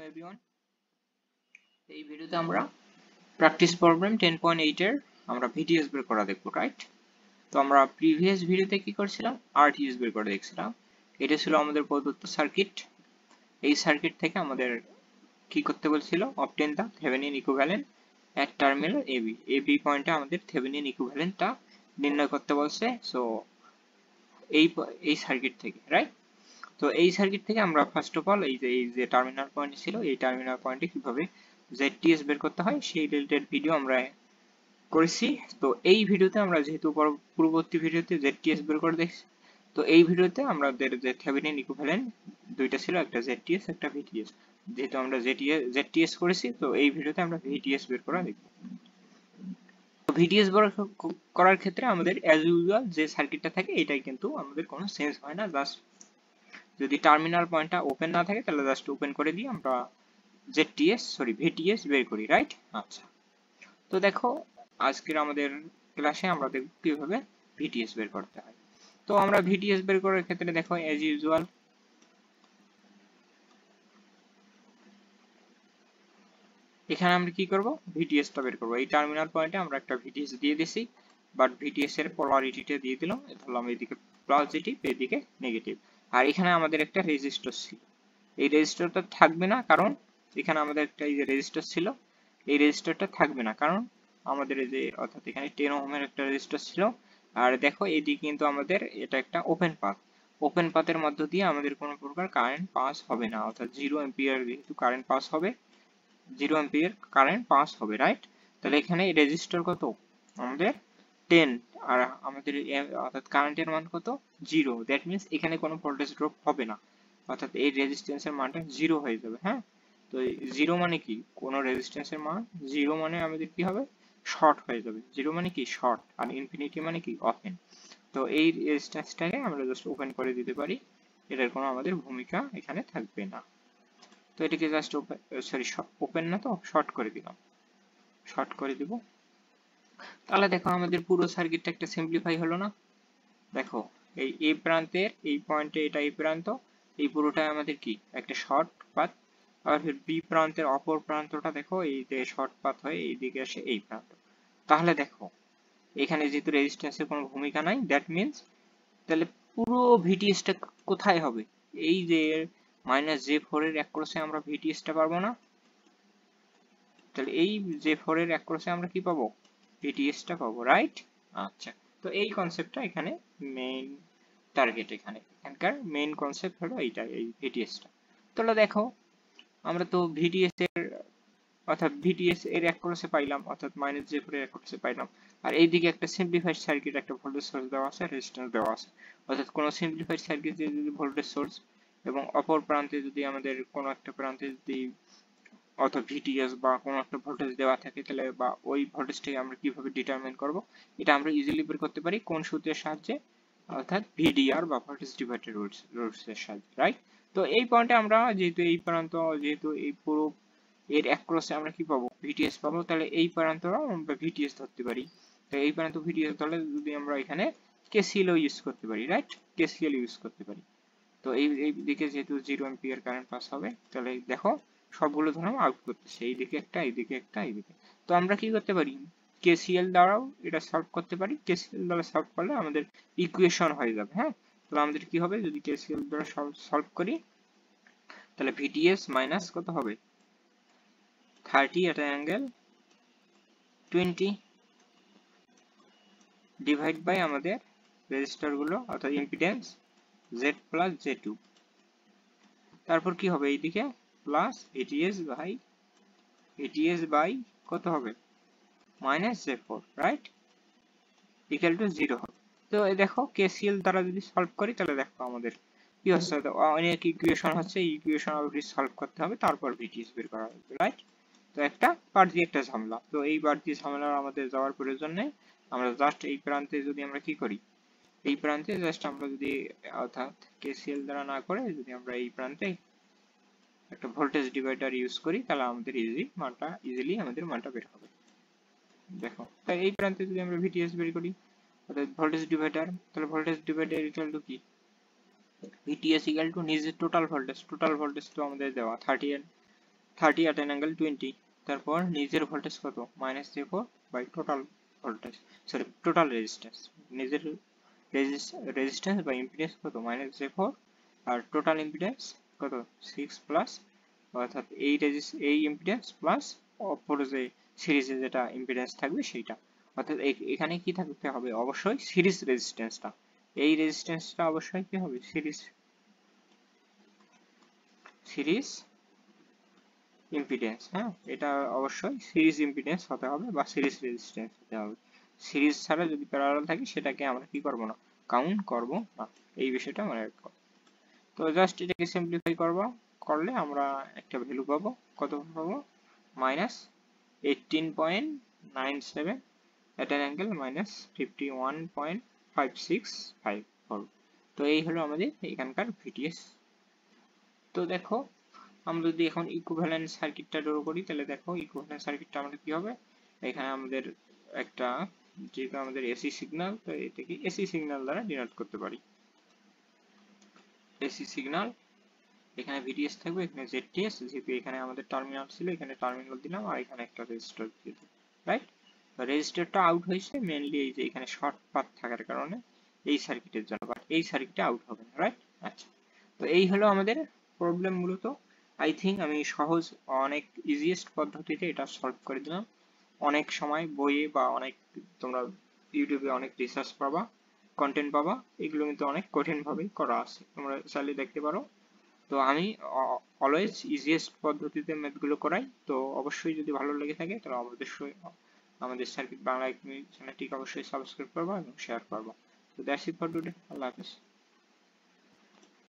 Everyone, এই ভিডিওতে আমরা প্র্যাকটিস প্রবলেম 10.8 এর আমরা ভিডিএস বের করা দেখব, রাইট? তো আমরা প্রিভিয়াস ভিডিওতে কি করছিলাম, আরটিএস বের করে দেখছিলাম। এটা ছিল আমাদের প্রদত্ত সার্কিট। এই সার্কিট থেকে আমাদের কি করতে বলছিল, অবটেন দা থেভেনিন ইকুইভ্যালেন্ট এট টার্মিনাল এবি। এবি পয়েন্টে আমাদের থেভেনিন ইকুইভ্যালেন্টটা নির্ণয় করতে বলছে। সো এই সার্কিট থেকে, রাইট? তো এই সার্কিট থেকে আমরা ফার্স্ট অফ অল এই যে টার্মিনাল পয়েন্ট ছিল, এই টার্মিনাল পয়েন্টে কিভাবে জেডটিএস বের করতে হয় সেই রিলেটেড ভিডিও আমরা করেছি। তো এই ভিডিওতে আমরা যেহেতু পূর্ববর্তী ভিডিওতে জেডটিএস বের করে দেখছি, তো এই ভিডিওতে আমাদের যে থেভেনিন ইকুইভ্যালেন্ট দুইটা ছিল, একটা জেডটিএস একটা ভিটিএস। যেহেতু আমরা জেডটিএস করেছি, তো এই ভিডিওতে আমরা ভিটিএস বের করা দেখব। তো ভিটিএস বের করার ক্ষেত্রে আমাদের অ্যাজ ইউজুয়াল যে সার্কিটটা থাকে এটাই কিন্তু আমাদের কোনো চেঞ্জ হয় না। জাস্ট যদি টার্মিনাল পয়েন্টটা ওপেন না থাকে তাহলে জাস্ট ওপেন করে দিয়ে আমরা ভিটিএস বের করি, রাইট? আচ্ছা, তো দেখো আজকের আমাদের ক্লাসে আমরা দেখব কিভাবে ভিটিএস বের করতে হয়। তো আমরা ভিটিএস বের করার ক্ষেত্রে দেখো অ্যাজ ইউজুয়াল এখানে আমরা কি করব, ভিটিএসটা বের করব। এই টার্মিনাল পয়েন্টে আমরা একটা ভিটিএস দিয়ে দিছি, বাট ভিটিএস এর পোলারিটিটা দিয়ে দিলাম, ধরলাম এদিকে পজিটিভ এদিকে নেগেটিভ। আর এখানে আমাদের একটা রেজিস্টর ছিল, এই রেজিস্টরটা থাকবে না, কারণ এখানে আমাদের একটা এই যে রেজিস্টর ছিল, এই রেজিস্টরটা থাকবে না, কারণ আমাদের এই যে অর্থাৎ এখানে 10 ওহমের একটা রেজিস্টর ছিল। আর দেখো এদিকে কিন্তু আমাদের এটা একটা ওপেন পাথ, ওপেন পাথের মধ্য দিয়ে আমাদের কোনো প্রকার কারেন্ট পাস হবে না, অর্থাৎ 0 অ্যাম্পিয়ার যেহেতু কারেন্ট পাস হবে, 0 অ্যাম্পিয়ার কারেন্ট পাস হবে, রাইট? তাহলে এখানে রেজিস্টর কত আমাদের 10, আর আমাদের অর্থাৎ কারেন্টের মান কত 0। দ্যাট মিন্স এখানে কোনো ভোল্টেজ ড্রপ হবে না, অর্থাৎ এই রেজিস্ট্যান্সের মানটা 0 হয়ে যাবে। হ্যাঁ, তো 0 মানে কি, কোনো রেজিস্ট্যান্সের মান 0 মানে আমাদের কি হবে, শর্ট হয়ে যাবে। 0 মানে কি শর্ট, আর ইনফিনিটি মানে কি ওপেন। তো এই রেজিস্ট্যান্সটাকে আমরা জাস্ট ওপেন করে দিতে পারি, এটার কোনো আমাদের ভূমিকা এখানে থাকবে না। তো এটাকে জাস্ট ওপেন না তো শর্ট করে দিলাম, শর্ট করে দিব। তাহলে দেখো আমাদের পুরো সার্কিটটা একটা সিম্পলিফাই হলো না? দেখো এই এ প্রান্তের এই পয়েন্টে এটা এই প্রান্ত, এই পুরোটা আমাদের কি একটা শর্ট পাথ। আর বি প্রান্তের অপর প্রান্তটা দেখো এই যে শর্ট পাথ হয়ে এইদিকে আসে এই প্রান্ত। তাহলে দেখো এখানে যেহেতু রেজিস্ট্যান্সের কোনো ভূমিকা নাই, দ্যাট মিন্স তাহলে পুরো ভিটিএসটা কোথায় হবে, এই যে -J4 এর অ্যাক্রসে আমরা ভিটিএসটা পাবো না? তাহলে এই J4 এর অ্যাক্রসে আমরা কি পাবো, ভিটিএসটা পাবো, রাইট? আচ্ছা, তো এই কনসেপ্টটা এখানে মেইন টার্গেট, এখানকার মেইন কনসেপ্ট হলো এইটা, এই ভিটিএসটা। তাহলে দেখো আমরা তো ভিটিএস এর অর্থাৎ ভিটিএস এর অ্যাক্রসে পাইলাম, অর্থাৎ -J4 এর অ্যাক্রসে পাইলাম। আর এইদিকে একটা সিম্পলিফাইড সার্কিট, একটা ভোল্টেজ সোর্স দেওয়া আছে, রেজিস্ট্যান্স দেওয়া আছে। অর্থাৎ কোন সিম্পলিফাইড সার্কিটে যদি ভোল্টেজ সোর্স এবং অপর প্রান্তে যদি আমাদের কোন একটা প্রান্তে যদি অর্থাৎ ভিটিএস বা কোনো একটা ভোল্টেজ দেওয়া থাকে, তাহলে বা ওই ভোল্টেজটাকে আমরা কিভাবে ডিটারমিন করব, এটা আমরা ইজিলি বের করতে পারি কোন সূত্রের সাহায্যে, অর্থাৎ ভিডিআর বা ভোল্টেজ ডিভাইডার রুলস এর সাহায্যে, রাইট? তো এই পয়েন্টে আমরা যেহেতু এই প্রান্ত, যেহেতু এই পুরো এর অ্যাক্রসে আমরা কি পাবো, ভিটিএস পাবো, তাহলে এই প্রান্তটাও আমরা ভিটিএস ধরতে পারি। তো এই প্রান্ত ভিটিএস ধরলে যদি আমরা এখানে কেসিএল ইউজ করতে পারি, রাইট? কেসিএল ইউজ করতে পারি। তো এই দিকে যেহেতু 0 অ্যাম্পিয়ার কারেন্ট পাস হবে, তাহলে দেখো সবগুলো ধরো আউট করতেছে, এইদিকে একটা এইদিকে একটা এইদিকে। তো আমরা কি করতে পারি, কেসিএল দ্বারাও এটা সলভ করতে পারি। কেসিএল দ্বারা সলভ করলে আমাদের ইকুয়েশন হয়ে যাবে। হ্যাঁ, তাহলে আমাদের কি হবে, যদি কেসিএল দ্বারা সলভ করি তাহলে ভিটিএস মাইনাস কত হবে, 30 at an angle 20 divide by আমাদের রেজিস্টার গুলো অর্থাৎ ইম্পিডেন্স Z প্লাস J2, তারপর কি হবে এইদিকে প্লাস VTS বাই কত হবে -J4, রাইট? ইকুয়াল টু 0 হবে। তো এই দেখো কেসিএল দ্বারা যদি সলভ করি তাহলে দেখো আমাদের কি হচ্ছে, অনেক ইকুয়েশন হচ্ছে, এই ইকুয়েশন অলরেডি সলভ করতে হবে, তারপর ভিটিএস বের করা হবে, রাইট? তো একটা বাড়তি একটা ঝামেলা, তো এই বাড়তি ঝামেলার আমাদের যাওয়ার প্রয়োজন নেই। আমরা জাস্ট এই প্রান্তে যদি আমরা কি করি, এই প্রান্তে জাস্ট আমরা যদি অর্থাৎ কেসিএল দ্বারা না করে যদি আমরা এই প্রান্তে একটা ভোল্টেজ ডিভাইডার ইউজ করি, তাহলে আমাদের ইজিলি আমাদের মানটা বের হবে। দেখো তাই এই প্রান্তে যদি আমরা ভিটিএস বের করি অর্থাৎ ভোল্টেজ ডিভাইডার, তাহলে ভোল্টেজ ডিভাইডার ইকুয়াল টু কি, ভিটিএস ইকুয়াল টু নিজের টোটাল ভোল্টেজ তো আমাদের দেওয়া 30 30 at an angle 20, তারপর নিজের ভোল্টেজ কত -j4 by total voltage, sorry total resistance, নিজের রেজিস্ট্যান্স বা ইম্পিডেন্স কত -j4 আর টোটাল ইম্পিডেন্স কত 6 প্লাস, অর্থাৎ এই ইম্পিডেন্স প্লাস অপর যে সিরিজে যেটা ইম্পিডেন্স থাকবে সেইটা, অর্থাৎ এখানে কি থাকতে হবে অবশ্যই সিরিজ রেজিস্ট্যান্সটা, এই রেজিস্ট্যান্সটা অবশ্যই কি হবে সিরিজ ইম্পিডেন্স। হ্যাঁ, এটা অবশ্যই সিরিজ ইম্পিডেন্স হতে হবে বা সিরিজ রেজিস্ট্যান্স হতে হবে। সিরিজ ছাড়া যদি প্যারালাল থাকে সেটাকে আমরা কি করব না, কাউন্ট করব না, এই বিষয়টা মনে রাখবো। তো জাস্ট এটাকে সিম্পলিফাই করলে আমরা একটা ভ্যালু পাবো, কত পাবো -18.97 at an angle -51.565 ভোল্ট। তো এই হলো আমাদের এখানকার ভিটিএস। তো দেখো আমরা যদি এখন ইকুইভ্যালেন্ট সার্কিটটা ড্র করি তাহলে দেখো ইকুইভ্যালেন্ট সার্কিটটা আমাদের কি হবে, এখানে আমাদের একটা যেটা আমাদের এসি সিগন্যাল, তো এটাকে এসি সিগন্যাল দ্বারা ডিনোট করতে পারি। এসি সিগন্যাল এখানে ভিডিএস থাকবে, এখানে জেডটিএস, যেহেতু এখানে আমাদের টার্মিনাল ছিল এখানে টার্মিনাল দিলাম আর এখানে একটা রেজিস্টার দিয়ে দিলাম, রাইট। তো রেজিস্টারটা আউট হয়েছে মেইনলি এই যে এখানে শর্ট পাথ থাকার কারণে এই সার্কিটের জন্য, বাট এই সার্কিটে আউট হবে না, রাইট। আচ্ছা, তো এই হলো আমাদের প্রবলেম মূলত। আই থিঙ্ক আমি সহজ অনেক ইজিয়েস্ট পদ্ধতিতে এটা সলভ করে দিলাম। অনেক সময় বইয়ে বা অনেক তোমরা ইউটিউবে অনেক রিসার্চ পাবা, কন্টেন্ট পাবা, এগুলো কিন্তু অনেক কঠিন ভাবেই করা আছে, তোমরা চাইলে দেখতে পারো। তো আমি অলওয়েজ ইজিয়েস্ট পদ্ধতিতে ম্যাথগুলো করাই। তো অবশ্যই যদি ভালো লেগে থাকে তাহলে অবশ্যই আমাদের সার্কিট বাংলা চ্যানেলটিকে অবশ্যই সাবস্ক্রাইব করবা এবং শেয়ার করবা। তো দ্যাটস ইট ফর টুডে, আল্লাহ হাফেজ।